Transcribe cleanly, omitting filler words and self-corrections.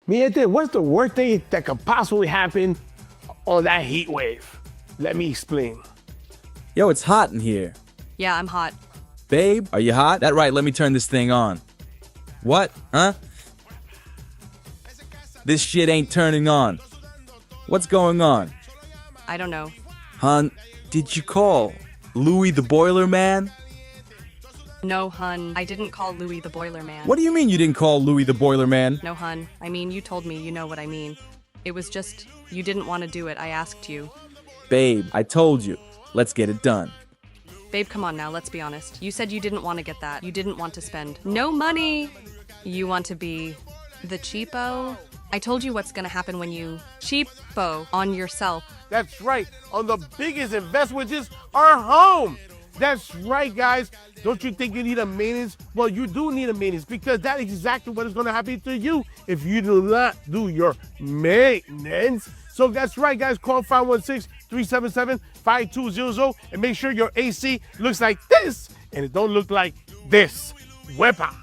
Miente, what's the worst thing that could possibly happen on that heat wave? Let me explain. Yo, it's hot in here. Yeah, I'm hot. Babe, are you hot? That right, let me turn this thing on. What? Huh? This shit ain't turning on. What's going on? I don't know. Hun, did you call Louie the Boiler Man? No, hun. I didn't call Louie the Boiler Man. What do you mean you didn't call Louie the Boiler Man? No, hun. I mean, you told me, you know what I mean. It was just, you didn't want to do it. I asked you. Babe, I told you. Let's get it done. Babe, come on now, let's be honest. You said you didn't want to get that. You didn't want to spend no money. You want to be the cheapo? I told you what's gonna happen when you cheapo on yourself. That's right. On the biggest investment is our home. That's right, guys. Don't you think you need a maintenance? Well, you do need a maintenance because that is exactly what is going to happen to you if you do not do your maintenance. So that's right, guys. Call 516-377-5200 and make sure your AC looks like this and it don't look like this. Wepa.